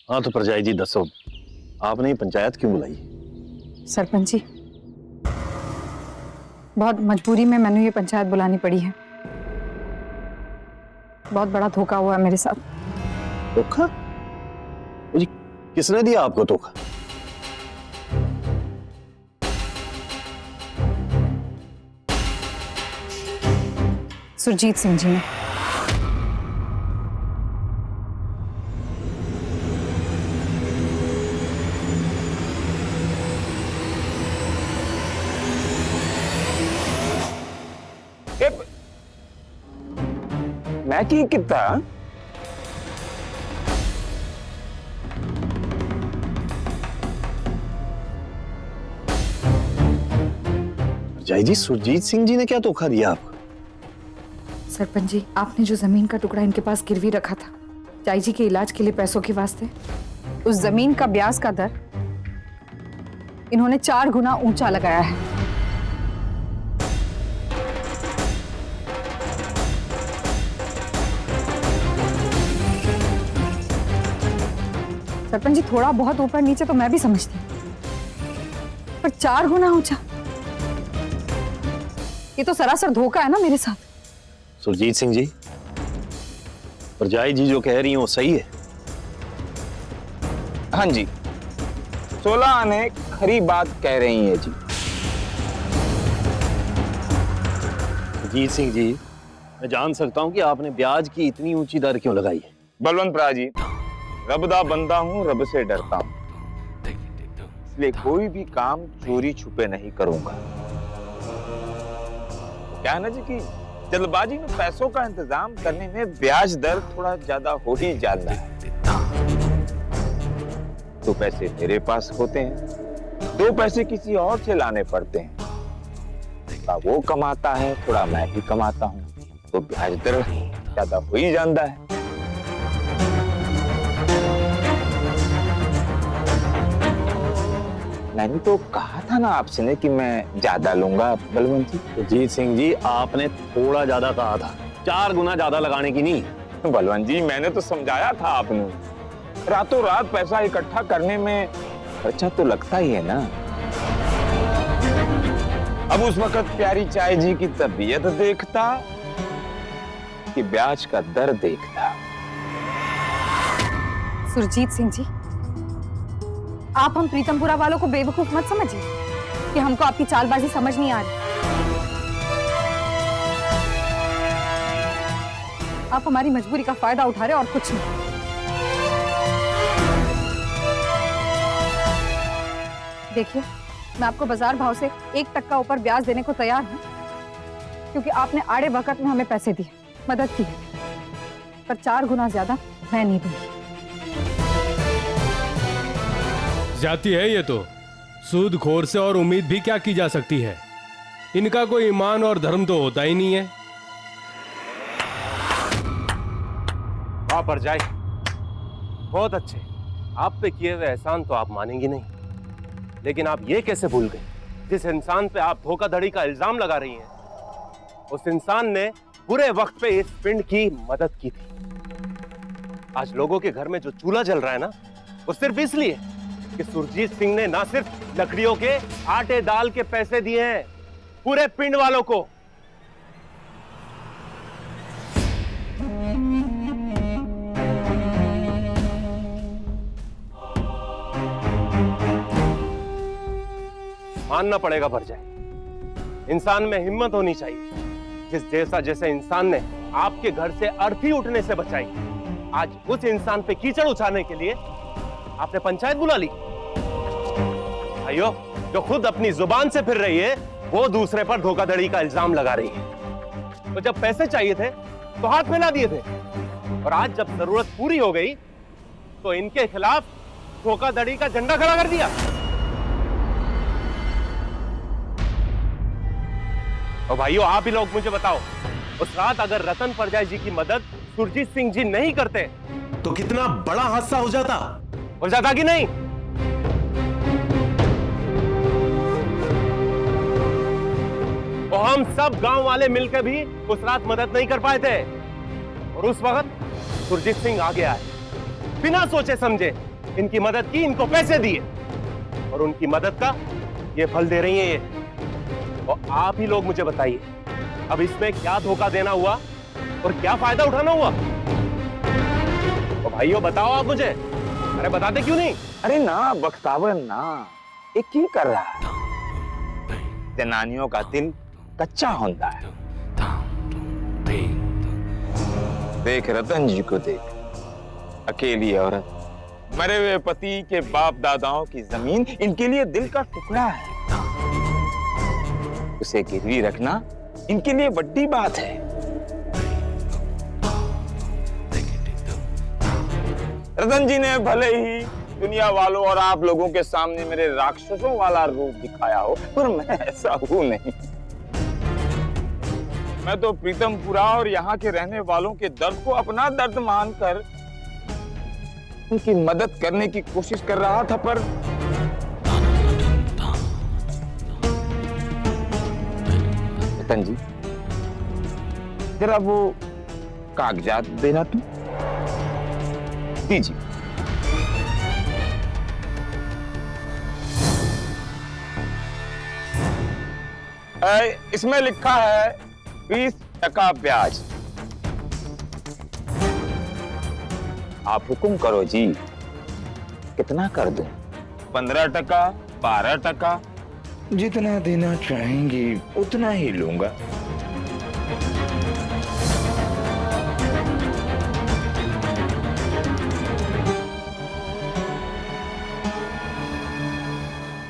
हाँ तो परजाई जी दसो, आपने ये पंचायत क्यों बुलाई? सरपंच जी, बहुत मजबूरी में मैंने ये पंचायत बुलानी पड़ी है। बहुत बड़ा धोखा हुआ है मेरे साथ। धोखा? जी किसने दिया आपको धोखा? सुरजीत सिंह जी ने। मैं की किता परजाई जी, सुरजीत सिंह जी ने क्या धोखा दिया आपको? सरपंच जी, आपने जो जमीन का टुकड़ा इनके पास गिरवी रखा था चाई जी के इलाज के लिए पैसों के वास्ते, उस जमीन का ब्याज का दर इन्होंने 4 गुना ऊंचा लगाया है। सरपंच जी, थोड़ा बहुत ऊपर नीचे तो मैं भी समझती हूँ, पर 4 गुना ऊंचा, ये तो सरासर धोखा है ना मेरे साथ। सुरजीत सिंह जी, परजाई जी जो कह रही हैं वो सही है? हाँ जी, 16 आने खरी बात कह रही है जी। सुरजीत सिंह जी, मैं जान सकता हूं कि आपने ब्याज की इतनी ऊंची दर क्यों लगाई है? बलवंत भरा जी, रब दा बंदा हूँ, रब से डरता हूँ, इसलिए कोई भी काम चोरी छुपे नहीं करूंगा। क्या है ना जी कि जल्दबाजी में पैसों का इंतजाम करने में ब्याज दर थोड़ा ज्यादा हो ही जाता है। तो पैसे मेरे पास होते हैं, 2 पैसे किसी और से लाने पड़ते हैं। थोड़ा वो कमाता है, थोड़ा मैं भी कमाता हूँ, तो ब्याज दर ज्यादा हो ही जाता है। मैंने तो कहा था ना आपसे ने कि मैं ज्यादा लूंगा बलवंत जी। सुरजीत सिंह जी, आपने थोड़ा ज्यादा कहा था, 4 गुना ज्यादा लगाने की नहीं। बलवंत जी, मैंने तो समझाया था आपने, रातों रात पैसा इकट्ठा करने में खर्चा तो लगता ही है ना। अब उस वक्त प्यारी चाय जी की तबीयत देखता कि ब्याज का दर देखता। सुरजीत सिंह जी, आप हम प्रीतमपुरा वालों को बेवकूफ मत समझिए कि हमको आपकी चालबाजी समझ नहीं आ रही। आप हमारी मजबूरी का फायदा उठा रहे और कुछ नहीं। देखिए, मैं आपको बाजार भाव से 1% ऊपर ब्याज देने को तैयार हूं, क्योंकि आपने आड़े वक्त में हमें पैसे दिए, मदद की है, पर 4 गुना ज्यादा मैं नहीं दूंगी। जाती है ये तो, सूदखोर से और उम्मीद भी क्या की जा सकती है। इनका कोई ईमान और धर्म तो होता ही नहीं है। वाह परजाई, बहुत अच्छे। आप पे किए हुए एहसान तो आप मानेंगी नहीं, लेकिन आप ये कैसे भूल गए जिस इंसान पे आप धोखाधड़ी का इल्जाम लगा रही हैं, उस इंसान ने बुरे वक्त पे इस पिंड की मदद की थी। आज लोगों के घर में जो चूल्हा जल रहा है ना, वो सिर्फ इसलिए कि सुरजीत सिंह ने ना सिर्फ लकड़ियों के आटे दाल के पैसे दिए हैं पूरे पिंड वालों को। मानना पड़ेगा परजाई, इंसान में हिम्मत होनी चाहिए। जैसे इंसान ने आपके घर से अर्थी उठने से बचाई, आज उस इंसान पे कीचड़ उछालने के लिए आपने पंचायत बुला ली। भाइयों, जो खुद अपनी जुबान से फिर रही है, वो दूसरे पर धोखाधड़ी का इल्जाम लगा रही है। तो जब पैसे चाहिए थे तो हाथ फैला दिए थे, और आज जब जरूरत पूरी हो गई तो इनके खिलाफ धोखाधड़ी का झंडा खड़ा कर दिया। और भाइयों, आप ही लोग मुझे बताओ, उस रात अगर रतन परजाई जी की मदद सुरजीत सिंह जी नहीं करते तो कितना बड़ा हादसा हो जाता कि नहीं? तो हम सब गांव वाले मिलकर भी उस रात मदद नहीं कर पाए थे, और उस वक्त सुरजीत सिंह आगे आए, बिना सोचे समझे इनकी मदद की, इनको पैसे दिए और उनकी मदद का ये फल दे रही हैं ये। और आप ही लोग मुझे बताइए, अब इसमें क्या धोखा देना हुआ और क्या फायदा उठाना हुआ? तो भाइयों बताओ आप मुझे, अरे बताते क्यों नहीं? अरे ना बख्तावर ना, ये की कर रहा है? जनानियों का दिल कच्चा होता है। देख रतन जी को देख, अकेली औरत, मरे हुए पति के बाप दादाओं की जमीन इनके लिए दिल का टुकड़ा है। उसे गिरवी रखना इनके लिए बड़ी बात है। रतन जी ने भले ही दुनिया वालों और आप लोगों के सामने मेरे राक्षसों वाला रूप दिखाया हो, पर मैं ऐसा हूं नहीं। मैं तो प्रीतमपुरा और यहाँ के रहने वालों के दर्द को अपना दर्द मानकर उनकी मदद करने की कोशिश कर रहा था। पर रतन जी, जरा वो कागजात देना तुम दीजिए। इसमें लिखा है 20% ब्याज। आप हुक्म करो जी, कितना कर दूं? 15%, 12%? जितना देना चाहेंगी उतना ही लूंगा।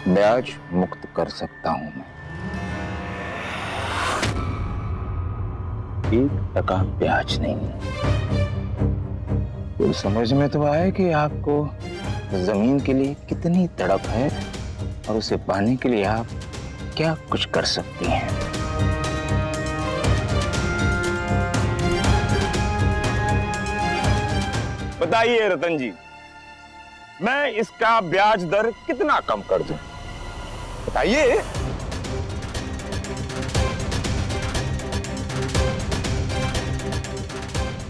ब्याज मुक्त कर सकता हूं मैं। 1% ब्याज नहीं। तो समझ में तो आए कि आपको जमीन के लिए कितनी तड़प है और उसे पाने के लिए आप क्या कुछ कर सकती हैं। बताइए रतन जी, मैं इसका ब्याज दर कितना कम कर दूं? बताइए।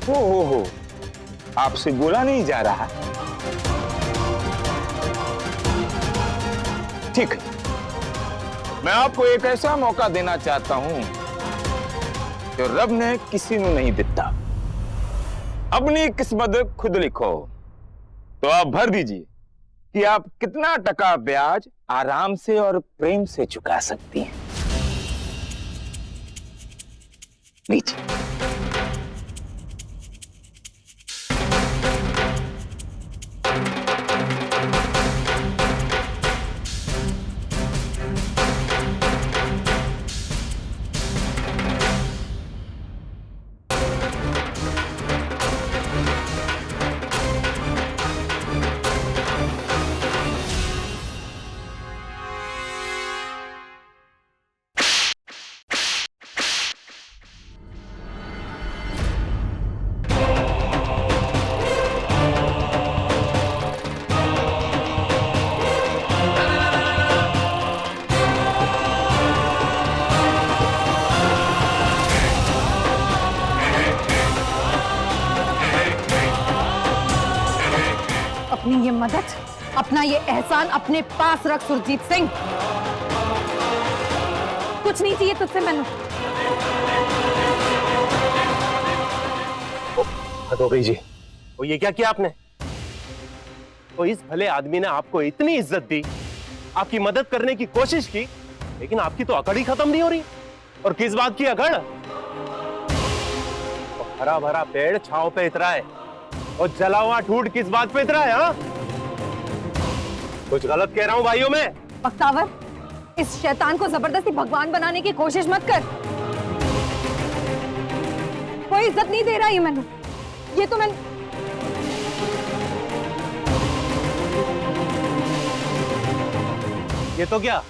हो, आपसे बोला नहीं जा रहा। ठीक है, मैं आपको एक ऐसा मौका देना चाहता हूं जो रब ने किसी को नहीं दिता। अपनी किस्मत खुद लिखो। तो आप भर दीजिए कि आप कितना टका ब्याज आराम से और प्रेम से चुका सकती हैं। लीजिए। अपनी ये मदद, अपना ये एहसान अपने पास रख सुरजीत सिंह। कुछ नहीं चाहिए तुझसे मैनू। हद हो गई जी। और ये क्या किया आपने? तो इस भले आदमी ने आपको इतनी इज्जत दी, आपकी मदद करने की कोशिश की, लेकिन आपकी तो अकड़ ही खत्म नहीं हो रही। और किस बात की अकड़? हरा भरा पेड़ छांव पे इतरा है और जला हुआ ठूठ किस बात पे इतरा है? हाँ, कुछ गलत कह रहा हूं भाइयों मैं? बख्तावर, इस शैतान को जबरदस्ती भगवान बनाने की कोशिश मत कर। कोई इज्जत नहीं दे रहा ये मैंने। ये तो मैं ये तो क्या?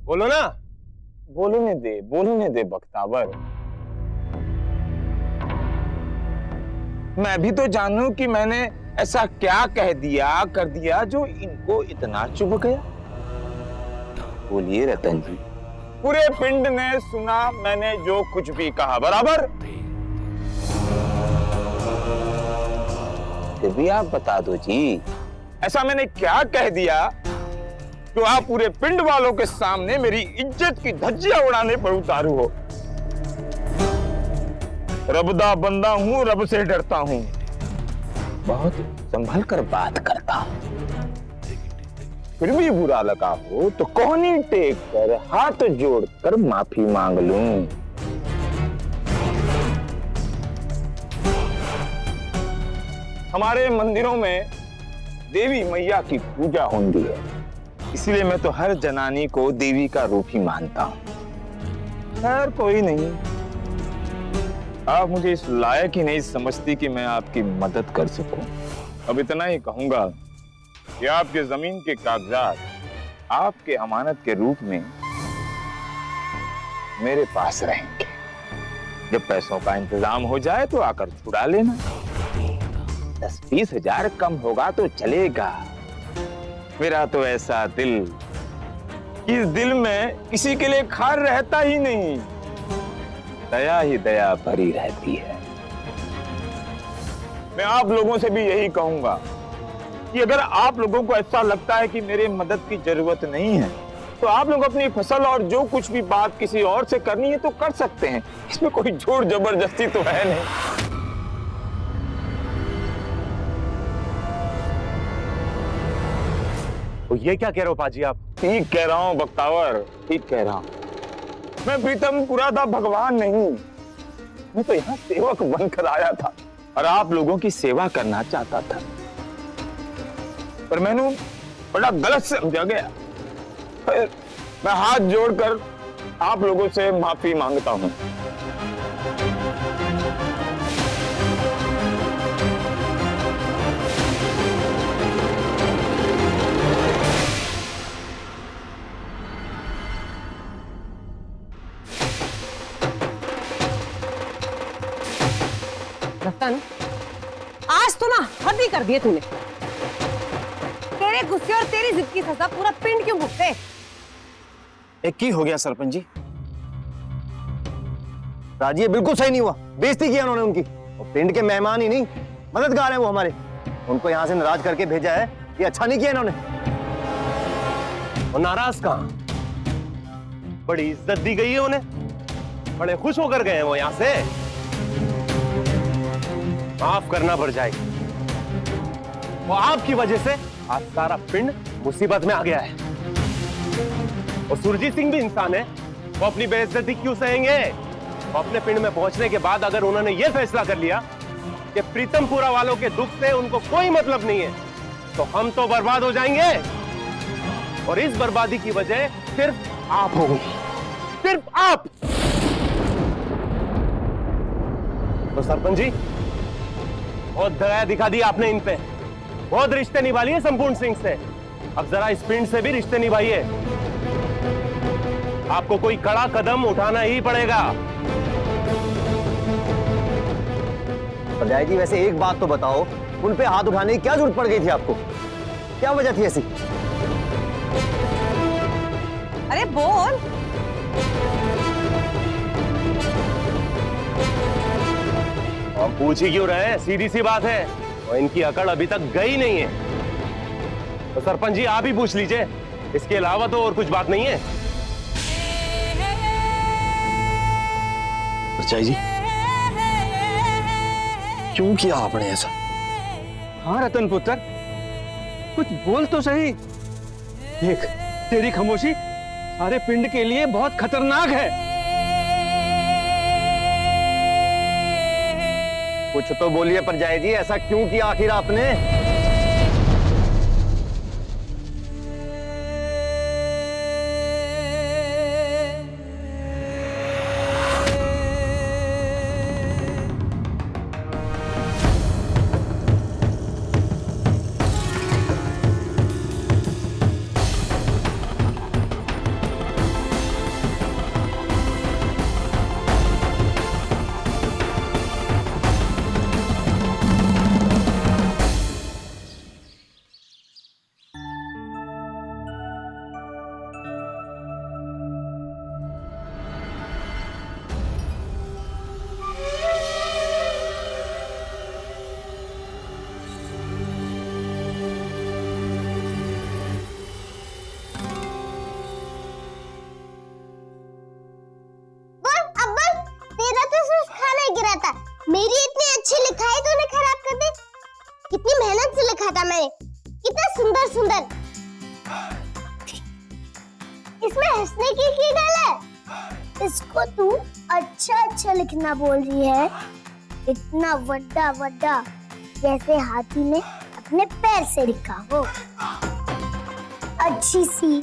बोलो ना। बोलने दे बख्तावर। मैं भी तो जानूं कि मैंने ऐसा क्या कह दिया कर दिया जो इनको इतना चुभ गया। बोलिए रतन जी। पूरे पिंड ने सुना मैंने जो कुछ भी कहा, बराबर? फिर भी आप बता दो जी, ऐसा मैंने क्या कह दिया जो आप पूरे पिंड वालों के सामने मेरी इज्जत की धज्जियां उड़ाने पर उतारू हो? रबदा बंदा हूं, रब से डरता हूं, बहुत संभल कर बात करता हूं। फिर भी बुरा लगा हो तो कोहनी टेक कर हाथ जोड़कर माफी मांग लूं। हमारे मंदिरों में देवी मैया की पूजा होती है, इसलिए मैं तो हर जनानी को देवी का रूप ही मानता हूं। खैर कोई नहीं, आप मुझे इस लायक ही नहीं समझती कि मैं आपकी मदद कर सकूं। अब इतना ही कहूंगा कि आपके जमीन के कागजात आपके अमानत के रूप में मेरे पास रहेंगे। जब पैसों का इंतजाम हो जाए तो आकर छुड़ा लेना। 10-20 हजार कम होगा तो चलेगा। मेरा तो ऐसा दिल, इस दिल में किसी के लिए खार रहता ही नहीं, दया ही दया भरी रहती है। मैं आप लोगों से भी यही कहूंगा कि अगर आप लोगों को ऐसा लगता है कि मेरे मदद की जरूरत नहीं है तो आप लोग अपनी फसल और जो कुछ भी बात किसी और से करनी है तो कर सकते हैं। इसमें कोई जोर जबरदस्ती तो है नहीं। तो ये क्या कह रहे हो पाजी आप? ठीक कह रहा हूं बख्तावर, ठीक कह रहा हूं। मैं प्रीतमपुरा था भगवान नहीं, मैं तो यहाँ सेवक बनकर आया था और आप लोगों की सेवा करना चाहता था, पर मैंने बड़ा गलत समझा गया। मैं हाथ जोड़कर आप लोगों से माफी मांगता हूं। रतन, आज तो ना हद ही कर दिए तूने। तेरे गुस्से और तेरी जिद की सजा पूरा पिंड क्यों भुगते? एक की हो गया सरपंच जी। राजी ये बिल्कुल सही नहीं हुआ, बेइज्जती किया उन्होंने उनकी। और पिंड के मेहमान ही नहीं, मददगार हैं वो हमारे। उनको यहाँ से नाराज करके भेजा है, ये अच्छा नहीं किया इन्होंने। और नाराज कहाँ? बड़ी इज्जत दी गई है उन्हें, बड़े खुश होकर गए हैं वो यहाँ से। माफ करना पड़ जाएगा। वो आपकी वजह से आज सारा पिंड मुसीबत में आ गया है। और सुरजीत सिंह भी इंसान है, वो अपनी बेइज्जती क्यों सहेंगे? वो अपने पिंड में पहुंचने के बाद अगर उन्होंने ये फैसला कर लिया कि प्रीतमपुरा वालों के दुख से उनको कोई मतलब नहीं है, तो हम तो बर्बाद हो जाएंगे। और इस बर्बादी की वजह सिर्फ आप होगी, सिर्फ आप। तो सरपंच जी, बहुत दया दिखा दी आपने इन पे, बहुत रिश्ते निभा लिए संपूर्ण सिंह से। अब जरा इस पिंड से भी रिश्ते निभाइए। आपको कोई कड़ा कदम उठाना ही पड़ेगा। पंचायत जी वैसे एक बात तो बताओ, उन पे हाथ उठाने की क्या जरूरत पड़ गई थी आपको? क्या वजह थी ऐसी? अरे बोल। हम पूछ ही क्यों रहे हैं? सीधी सी बात है, और इनकी अकड़ अभी तक गई नहीं है। तो सरपंच जी आप ही पूछ लीजिए, इसके अलावा तो और कुछ बात नहीं है। पंचायत जी क्यों किया आपने ऐसा? हाँ रतन पुत्र, कुछ बोल तो सही। देख, तेरी खामोशी सारे पिंड के लिए बहुत खतरनाक है। कुछ तो बोलिए पंचायत जी, ऐसा क्यों किया आखिर आपने? देखा था मैंने, कितना सुंदर सुंदर। इसमें हंसने की गल है? इसको तू अच्छा लिखना बोल रही है। इतना वड्डा वड्डा जैसे हाथी ने अपने पैर से लिखा हो। अच्छी सी,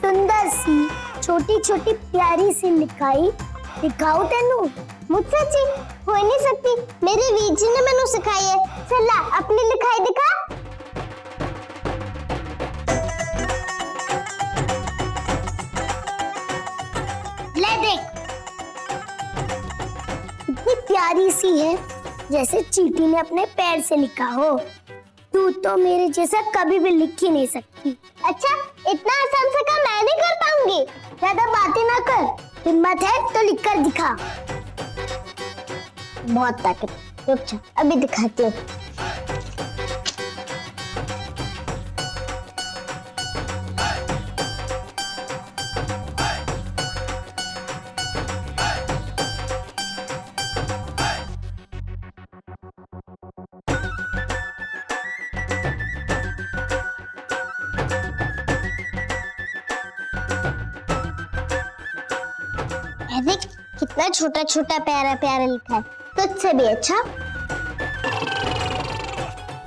सुंदर सी, छोटी छोटी प्यारी सी लिखाई दिखाओ तेनू। मुझसे अच्छी हो ही नहीं सकती। मेरे वीर जी ने मैनू सिखाई है। चल ला अपनी लिखाई दिखा। ले देख, कितनी प्यारी सी है, जैसे चींटी ने अपने पैर से लिखा हो। तू तो मेरे जैसा कभी भी लिख ही नहीं सकती। अच्छा, इतना आसान से काम मैं नहीं कर पाऊंगी। ज्यादा बातें ना कर, हिम्मत है तो लिख कर दिखा। बहुत ताकत, रुक जा अभी दिखाती हूँ। देख कितना छोटा छोटा प्यारा प्यारा लिखा है, तुझसे भी अच्छा।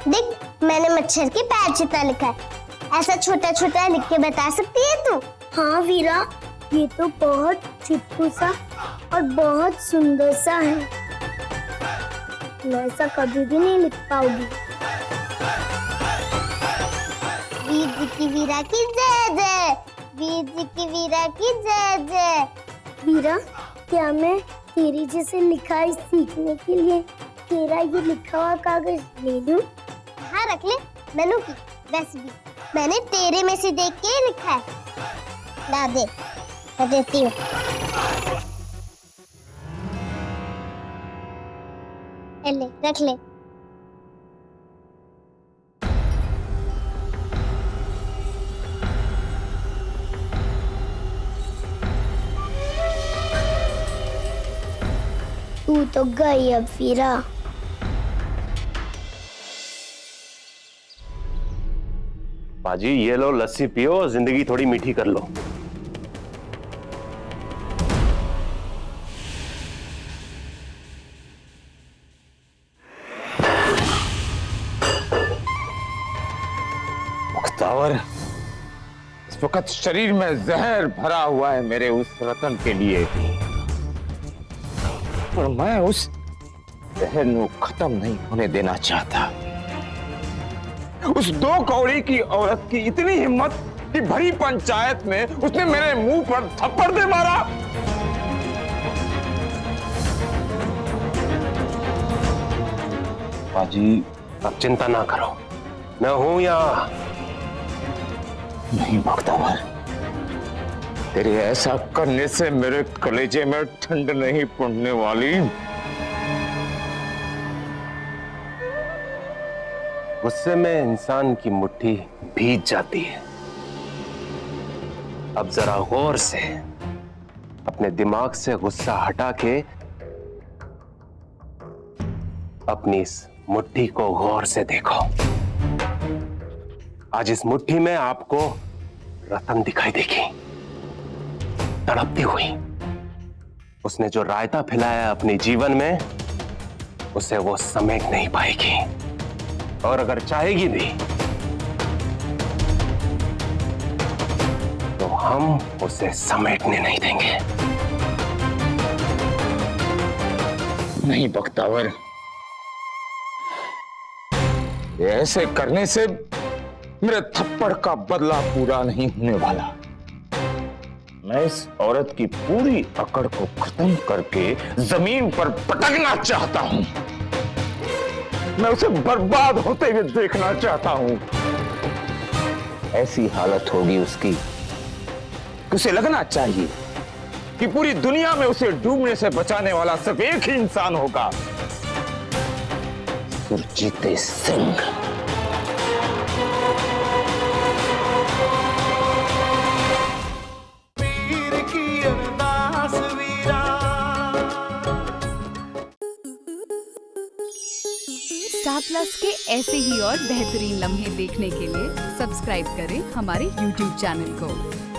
देख मैंने मच्छर के पैर जितना लिखा है। ऐसा छोटा छोटा लिख के बता सकती है तू? हाँ वीरा, ये तो बहुत चिट्टू सा और बहुत सुंदर सा है। मैं ऐसा कभी भी नहीं लिख पाऊंगी। वीर जी की वीरा की जय जय, वीर जी की वीरा की जय जय। वीरा, क्या मैं तेरी जैसे लिखाई सीखने के लिए तेरा ये लिखा हुआ कागज ले लूं? हाँ रख ले, मैनू की वैसे भी मैंने तेरे में से देख के लिखा है। ला दे, मैं देती हूँ। ले रख ले। तू तो गई अब वीरा। बाजी ये लो लस्सी पियो, जिंदगी थोड़ी मीठी कर लो। मुख्तार, इस वक्त शरीर में जहर भरा हुआ है मेरे उस रतन के लिए, और मैं उस जहर को खत्म नहीं होने देना चाहता। उस 2 कौड़ी की औरत की इतनी हिम्मत कि भरी पंचायत में उसने मेरे मुंह पर थप्पड़ दे मारा। बाजी अब चिंता ना करो, मैं हूं यहाँ। नहीं मुख्तार, तेरे ऐसा करने से मेरे कलेजे में ठंड नहीं पड़ने वाली। गुस्से में इंसान की मुट्ठी भीग जाती है। अब जरा गौर से अपने दिमाग से गुस्सा हटा के अपनी इस मुट्ठी को गौर से देखो। आज इस मुट्ठी में आपको रतन दिखाई देगी, तड़पती हुई। उसने जो रायता फैलाया अपने जीवन में, उसे वो समेट नहीं पाएगी, और अगर चाहेगी भी तो हम उसे समेटने नहीं देंगे। नहीं बख्तावर, ऐसे करने से मेरे थप्पड़ का बदला पूरा नहीं होने वाला। मैं इस औरत की पूरी अकड़ को खत्म करके जमीन पर पटकना चाहता हूं। मैं उसे बर्बाद होते हुए देखना चाहता हूं। ऐसी हालत होगी उसकी, उसे लगना चाहिए कि पूरी दुनिया में उसे डूबने से बचाने वाला सिर्फ एक ही इंसान होगा, सुरजीत सिंह। स्टार प्लस के ऐसे ही और बेहतरीन लम्हे देखने के लिए सब्सक्राइब करें हमारे YouTube चैनल को।